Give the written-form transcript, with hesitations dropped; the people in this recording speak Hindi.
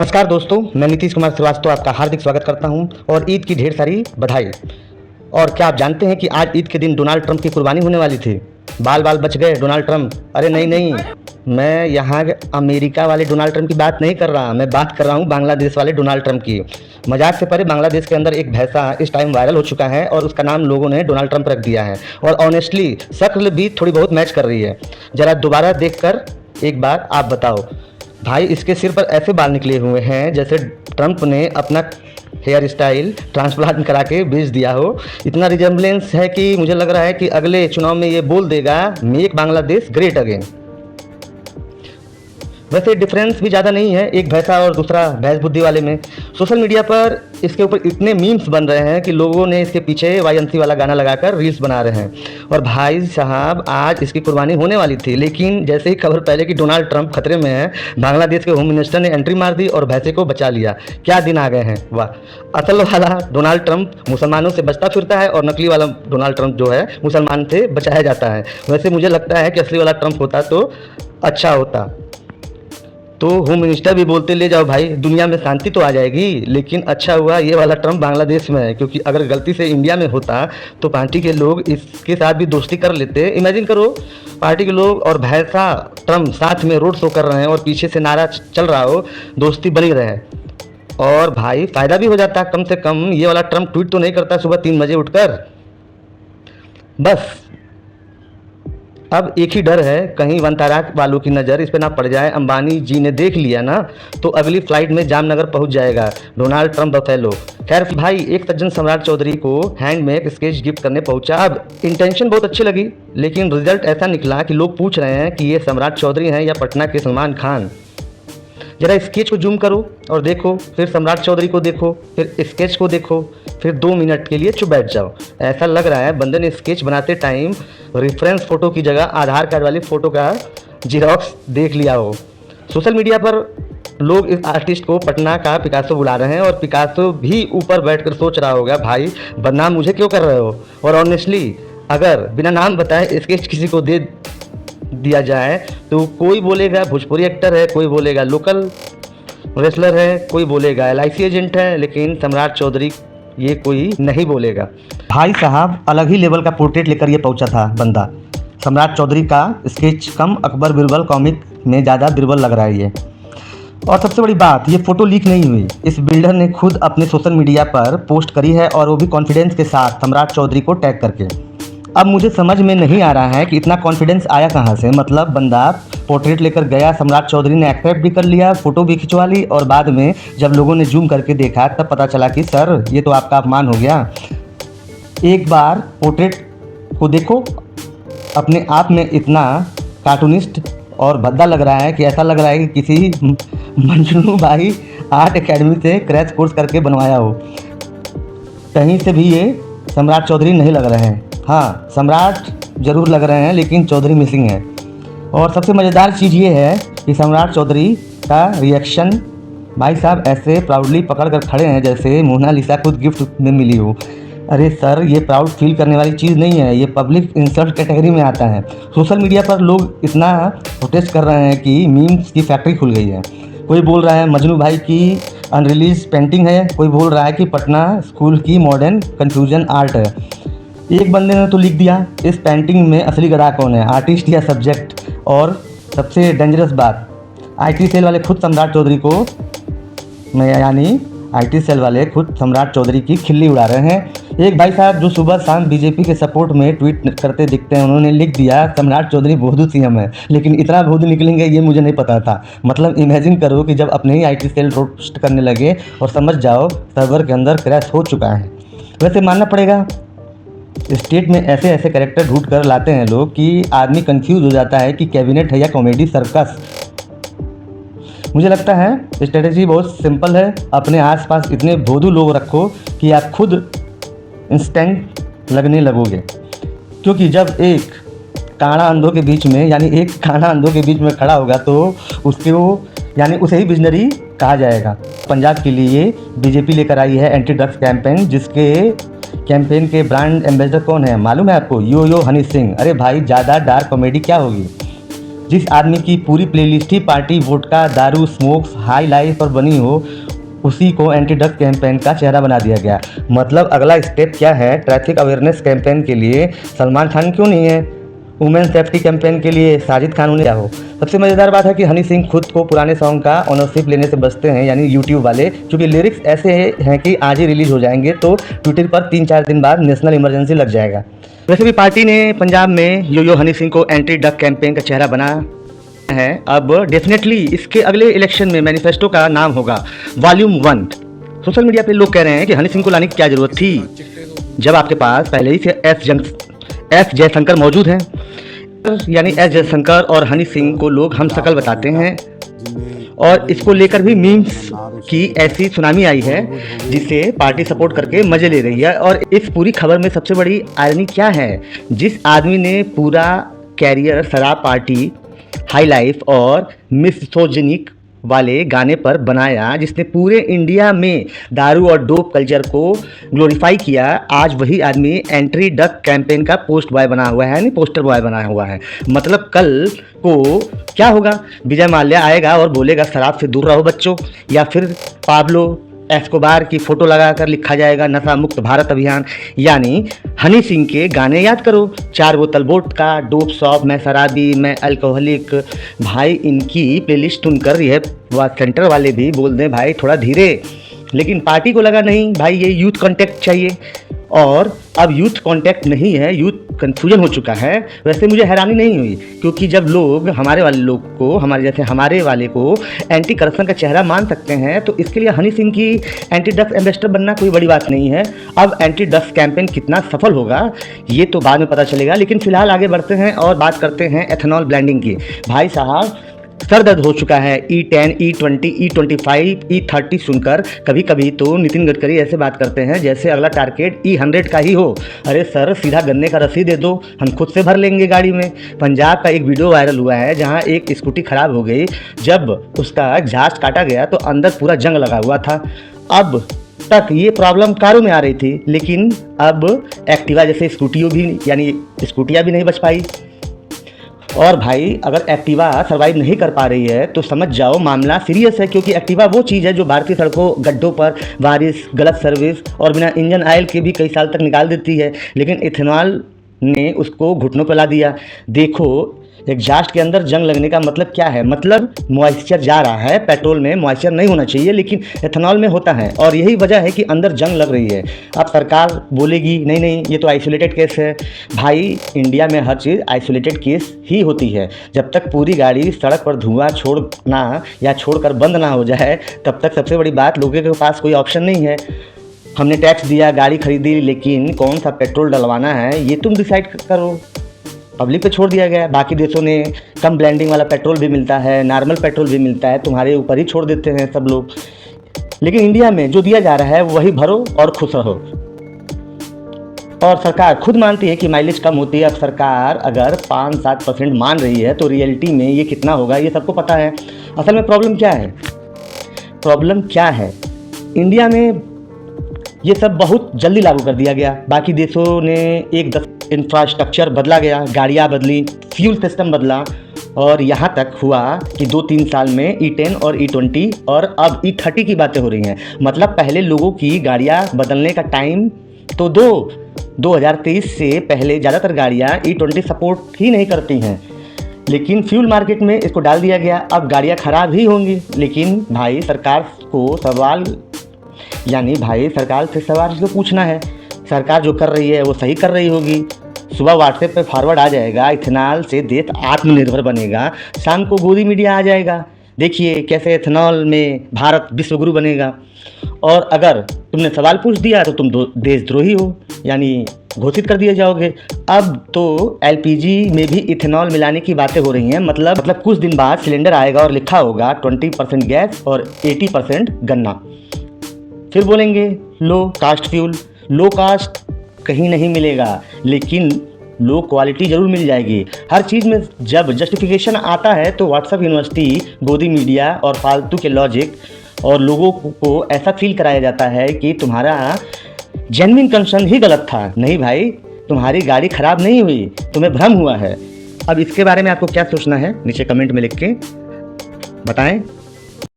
नमस्कार दोस्तों, मैं नीतीश कुमार श्रीवास्तव आपका हार्दिक स्वागत करता हूं और ईद की ढेर सारी बधाई। और क्या आप जानते हैं कि आज ईद के दिन डोनाल्ड ट्रंप की कुर्बानी होने वाली थी। बाल बाल बच गए डोनाल्ड ट्रंप। अरे नहीं, मैं यहाँ अमेरिका वाले डोनाल्ड ट्रंप की बात नहीं कर रहा, मैं बात कर रहा हूँ बांग्लादेश वाले डोनाल्ड ट्रंप की। मजाक से परे, बांग्लादेश के अंदर एक भैंसा इस टाइम वायरल हो चुका है और उसका नाम लोगों ने डोनाल्ड ट्रंप रख दिया है। और ऑनेस्टली शक्ल भी थोड़ी बहुत मैच कर रही है। ज़रा दोबारा देखकर एक बार आप बताओ भाई, इसके सिर पर ऐसे बाल निकले हुए हैं जैसे ट्रंप ने अपना हेयर स्टाइल ट्रांसप्लांट करा के बेच दिया हो। इतना रिजेम्बलेंस है कि मुझे लग रहा है कि अगले चुनाव में ये बोल देगा मेक बांग्लादेश ग्रेट अगेन। वैसे डिफरेंस भी ज़्यादा नहीं है एक भैंसा और दूसरा भैंस बुद्धि वाले में। सोशल मीडिया पर इसके ऊपर इतने मीम्स बन रहे हैं कि लोगों ने इसके पीछे YMC वाला गाना लगाकर रील्स बना रहे हैं। और भाई साहब, आज इसकी कुर्बानी होने वाली थी, लेकिन जैसे ही खबर फैले कि डोनाल्ड ट्रंप खतरे में है, बांग्लादेश के होम मिनिस्टर ने एंट्री मार दी और भैंसे को बचा लिया। क्या दिन आ गए हैं, वाह। असल वाला डोनाल्ड ट्रंप मुसलमानों से बचता फिरता है और नकली वाला डोनाल्ड ट्रंप जो है मुसलमान से बचाया जाता है। वैसे मुझे लगता है कि असली वाला ट्रंप होता तो अच्छा होता। तो होम मिनिस्टर भी बोलते ले जाओ भाई, दुनिया में शांति तो आ जाएगी। लेकिन अच्छा हुआ ये वाला ट्रंप बांग्लादेश में है, क्योंकि अगर गलती से इंडिया में होता तो पार्टी के लोग इसके साथ भी दोस्ती कर लेते। इमेजिन करो, पार्टी के लोग और भैंसा ट्रंप साथ में रोड शो कर रहे हैं और पीछे से नारा चल रहा हो, दोस्ती बनी रहे। और भाई फ़ायदा भी हो जाता। कम से कम ये वाला ट्रंप ट्वीट तो नहीं करता सुबह 3 बजे उठकर। बस अब एक ही डर है, कहीं वनतारा वालों की नज़र इस पर ना पड़ जाए। अंबानी जी ने देख लिया ना तो अगली फ्लाइट में जामनगर पहुंच जाएगा डोनाल्ड ट्रंप बफेलो। खैर भाई, एक सज्जन सम्राट चौधरी को हैंडमेड स्केच गिफ्ट करने पहुंचा। अब इंटेंशन बहुत अच्छी लगी, लेकिन रिजल्ट ऐसा निकला कि लोग पूछ रहे हैं कि ये सम्राट चौधरी हैं या पटना के सलमान खान। जरा स्केच को जूम करो और देखो, फिर सम्राट चौधरी को देखो, फिर स्केच को देखो, फिर 2 मिनट के लिए चुप बैठ जाओ। ऐसा लग रहा है बंदे ने स्केच बनाते टाइम रेफरेंस फ़ोटो की जगह आधार कार्ड वाली फ़ोटो का जिरॉक्स देख लिया हो। सोशल मीडिया पर लोग इस आर्टिस्ट को पटना का पिकासो बुला रहे हैं और पिकासो भी ऊपर बैठकर सोच रहा होगा, भाई बदनाम मुझे क्यों कर रहे हो। और ऑनेस्टली अगर बिना नाम बताए स्केच किसी को दे दिया जाए तो कोई बोलेगा भोजपुरी एक्टर है, कोई बोलेगा लोकल रेसलर है, कोई बोलेगा LIC एजेंट है, लेकिन सम्राट चौधरी ये कोई नहीं बोलेगा। भाई साहब, अलग ही लेवल का पोर्ट्रेट लेकर ये पहुंचा था बंदा। सम्राट चौधरी का स्केच कम अकबर बिरबल कॉमिक में ज़्यादा बिरबल लग रहा है ये। और सबसे बड़ी बात, ये फ़ोटो लीक नहीं हुई, इस बिल्डर ने खुद अपने सोशल मीडिया पर पोस्ट करी है, और वो भी कॉन्फिडेंस के साथ सम्राट चौधरी को टैग करके। अब मुझे समझ में नहीं आ रहा है कि इतना कॉन्फिडेंस आया कहाँ से। मतलब बंदा पोर्ट्रेट लेकर गया, सम्राट चौधरी ने एक्सेप्ट भी कर लिया, फ़ोटो भी खिंचवा ली, और बाद में जब लोगों ने जूम करके देखा तब पता चला कि सर ये तो आपका अपमान हो गया। एक बार पोर्ट्रेट को देखो, अपने आप में इतना कार्टूनिस्ट और भद्दा लग रहा है कि ऐसा लग रहा है कि किसी मंजनू भाई आर्ट एकेडमी से क्रैश कोर्स करके बनवाया हो। कहीं से भी ये सम्राट चौधरी नहीं लग रहे हैं। हाँ, सम्राट जरूर लग रहे हैं, लेकिन चौधरी मिसिंग है। और सबसे मज़ेदार चीज़ ये है कि सम्राट चौधरी का रिएक्शन, भाई साहब ऐसे प्राउडली पकड़ कर खड़े हैं जैसे मोनालिसा खुद गिफ्ट में मिली हो। अरे सर, ये प्राउड फील करने वाली चीज़ नहीं है, ये पब्लिक इंसल्ट कैटेगरी में आता है। सोशल मीडिया पर लोग इतना प्रोटेस्ट कर रहे हैं कि मीम्स की फैक्ट्री खुल गई है। कोई बोल रहा है मजनू भाई की अनरिलीज पेंटिंग है, कोई बोल रहा है कि पटना स्कूल की मॉडर्न कन्फ्यूजन आर्ट है। एक बंदे ने तो लिख दिया, इस पेंटिंग में असली गधा कौन है, आर्टिस्ट या सब्जेक्ट। और सबसे डेंजरस बात, IT सेल वाले खुद सम्राट चौधरी को, यानी IT सेल वाले खुद सम्राट चौधरी की खिल्ली उड़ा रहे हैं। एक भाई साहब जो सुबह शाम BJP के सपोर्ट में ट्वीट करते दिखते हैं, उन्होंने लिख दिया सम्राट चौधरी भोदू CM है। लेकिन इतना भोदू निकलेंगे ये मुझे नहीं पता था। मतलब इमेजिन करो कि जब अपने ही IT सेल रोस्ट करने लगे और समझ जाओ सर्वर के अंदर क्रैश हो चुका है। वैसे मानना पड़ेगा, स्टेट में ऐसे ऐसे कैरेक्टर ढूंढ कर लाते हैं लोग कि आदमी कंफ्यूज हो जाता है कि कैबिनेट है या कॉमेडी सर्कस। मुझे लगता है स्ट्रेटेजी बहुत सिंपल है, अपने आसपास इतने भोदू लोग रखो कि आप खुद इंस्टेंट लगने लगोगे। क्योंकि जब एक काना अंधों के बीच में, यानी एक काना अंधों के बीच में खड़ा होगा तो उसके वो, यानी उसे ही विजनरी कहा जाएगा। पंजाब के लिए BJP लेकर आई है एंटी ड्रग्स कैंपेन, जिसके कैंपेन के ब्रांड एम्बेसडर कौन है मालूम है आपको? यो हनी सिंह। अरे भाई, ज़्यादा डार्क कॉमेडी क्या होगी। जिस आदमी की पूरी प्लेलिस्ट ही पार्टी, वोडका, दारू, स्मोक्स, हाई लाइफ पर बनी हो, उसी को एंटी ड्रग्स कैंपेन का चेहरा बना दिया गया। मतलब अगला स्टेप क्या है? ट्रैफिक अवेयरनेस कैंपेन के लिए सलमान खान क्यों नहीं है? वुमेन सेफ्टी कैंपेन के लिए साजिद खान उन्हें क्या हो? सबसे मज़ेदार बात है कि हनी सिंह खुद को पुराने सॉन्ग का ऑनरशिप लेने से बचते हैं, यानी यूट्यूब वाले, क्योंकि लिरिक्स ऐसे हैं कि आज ही रिलीज हो जाएंगे तो ट्विटर पर 3-4 दिन बाद नेशनल इमरजेंसी लग जाएगा। वैसे भी पार्टी ने पंजाब में यो हनी सिंह को एंटी ड्रग कैंपेन का चेहरा बना है। अब डेफिनेटली इसके अगले इलेक्शन में मैनिफेस्टो का नाम होगा वॉल्यूम 1। सोशल मीडिया पे लोग कह रहे हैं कि हनी सिंह को लाने की क्या जरूरत थी, जब आपके पास पहले ही से एस जयशंकर मौजूद हैं। यानी एस जयशंकर और हनी सिंह को लोग हम शकल बताते हैं, और इसको लेकर भी मीम्स की ऐसी सुनामी आई है जिसे पार्टी सपोर्ट करके मजे ले रही है। और इस पूरी खबर में सबसे बड़ी आयरनी क्या है? जिस आदमी ने पूरा कैरियर शराब पार्टी, हाई लाइफ और मिसोजिनिक वाले गाने पर बनाया, जिसने पूरे इंडिया में दारू और डोप कल्चर को ग्लोरीफाई किया, आज वही आदमी एंटी ड्रग कैंपेन का पोस्ट बॉय बना हुआ है, नहीं पोस्टर बॉय बना हुआ है। मतलब कल को क्या होगा? विजय माल्या आएगा और बोलेगा शराब से दूर रहो बच्चों, या फिर पाब्लो एस्कोबार की फ़ोटो लगाकर लिखा जाएगा नशा मुक्त भारत अभियान। यानी हनी सिंह के गाने याद करो, 4 बोतल वोडका, डोप शॉप, मैं शराबी, मैं अल्कोहलिक। भाई इनकी प्लेलिस्ट सुनकर यह सेंटर वाले भी बोल दें भाई थोड़ा धीरे, लेकिन पार्टी को लगा नहीं भाई ये यूथ कॉन्टेक्ट चाहिए, और अब यूथ कॉन्टेक्ट नहीं है, यूथ कन्फ्यूजन हो चुका है। वैसे मुझे हैरानी नहीं हुई, क्योंकि जब लोग हमारे वाले लोग को, हमारे जैसे हमारे वाले को एंटी करप्शन का चेहरा मान सकते हैं, तो इसके लिए हनी सिंह की एंटी ड्रग्स एम्बेसडर बनना कोई बड़ी बात नहीं है। अब एंटी ड्रग्स कैंपेन कितना सफल होगा ये तो बाद में पता चलेगा, लेकिन फिलहाल आगे बढ़ते हैं और बात करते हैं एथेनॉल ब्लेंडिंग की। भाई साहब सर दर्द हो चुका है E10, E20, E25, E30 सुनकर। कभी कभी तो नितिन गडकरी ऐसे बात करते हैं जैसे अगला टारगेट E100 का ही हो। अरे सर सीधा गन्ने का रसीद दे दो, हम खुद से भर लेंगे गाड़ी में। पंजाब का एक वीडियो वायरल हुआ है जहां एक स्कूटी खराब हो गई, जब उसका एग्जॉस्ट काटा गया तो अंदर पूरा जंग लगा हुआ था। अब तक ये प्रॉब्लम कारों में आ रही थी, लेकिन अब एक्टिवा जैसे स्कूटियों भी, यानी स्कूटियाँ भी नहीं बच पाई। और भाई अगर एक्टिवा सर्वाइव नहीं कर पा रही है तो समझ जाओ मामला सीरियस है, क्योंकि एक्टिवा वो चीज़ है जो भारतीय सड़कों, गड्ढों पर बारिश, गलत सर्विस और बिना इंजन ऑयल के भी कई साल तक निकाल देती है। लेकिन इथेनॉल ने उसको घुटनों पर ला दिया। देखो एग्जॉस्ट के अंदर जंग लगने का मतलब क्या है? मतलब मॉइस्चर जा रहा है, पेट्रोल में मॉइस्चर नहीं होना चाहिए लेकिन एथेनॉल में होता है, और यही वजह है कि अंदर जंग लग रही है। अब सरकार बोलेगी नहीं नहीं ये तो आइसोलेटेड केस है। भाई इंडिया में हर चीज़ आइसोलेटेड केस ही होती है। जब तक पूरी गाड़ी सड़क पर धुआं छोड़ना या छोड़कर बंद ना हो जाए तब तक सबसे बड़ी बात, लोगों के पास कोई ऑप्शन नहीं है। हमने टैक्स दिया, गाड़ी खरीदी, लेकिन कौन सा पेट्रोल डलवाना है ये तुम डिसाइड करो। पब्लिक पे छोड़ दिया गया है। बाकी देशों ने कम ब्लेंडिंग वाला पेट्रोल भी मिलता है, नॉर्मल पेट्रोल भी मिलता है, तुम्हारे ऊपर ही छोड़ देते हैं सब लोग। लेकिन इंडिया में जो दिया जा रहा है वही भरो और खुश रहो। और सरकार खुद मानती है कि माइलेज कम होती है। अब सरकार अगर 5-7% मान रही है तो रियलिटी में ये कितना होगा ये सबको पता है। असल में प्रॉब्लम क्या है? प्रॉब्लम क्या है? इंडिया में ये सब बहुत जल्दी लागू कर दिया गया। बाकी देशों ने एक इंफ्रास्ट्रक्चर बदला गया, गाड़ियाँ बदली, फ्यूल सिस्टम बदला, और यहाँ तक हुआ कि 2-3 साल में E10 और E20 और अब E30 की बातें हो रही हैं। मतलब पहले लोगों की गाड़ियाँ बदलने का टाइम तो 2023 से पहले ज़्यादातर गाड़ियाँ E20 सपोर्ट ही नहीं करती हैं, लेकिन फ्यूल मार्केट में इसको डाल दिया गया। अब गाड़ियाँ ख़राब ही होंगी। लेकिन भाई सरकार से सवाल तो पूछना है। सरकार जो कर रही है वो सही कर रही होगी। सुबह व्हाट्सएप पे फॉरवर्ड आ जाएगा इथेनॉल से देश आत्मनिर्भर बनेगा, शाम को गोदी मीडिया आ जाएगा, देखिए कैसे इथेनॉल में भारत विश्वगुरु बनेगा। और अगर तुमने सवाल पूछ दिया तो तुम देशद्रोही हो, यानी घोषित कर दिए जाओगे। अब तो LPG में भी इथेनॉल मिलाने की बातें हो रही हैं। मतलब कुछ दिन बाद सिलेंडर आएगा और लिखा होगा 20% गैस और 80% गन्ना। फिर बोलेंगे लो कास्ट फ्यूल। लो कास्ट कहीं नहीं मिलेगा, लेकिन लो क्वालिटी ज़रूर मिल जाएगी। हर चीज़ में जब जस्टिफिकेशन आता है तो व्हाट्सएप यूनिवर्सिटी, गोदी मीडिया और फालतू के लॉजिक और लोगों को ऐसा फील कराया जाता है कि तुम्हारा जेन्युइन कंसर्न ही गलत था। नहीं भाई, तुम्हारी गाड़ी ख़राब नहीं हुई, तुम्हें भ्रम हुआ है। अब इसके बारे में आपको क्या सोचना है नीचे कमेंट में लिख के बताएं।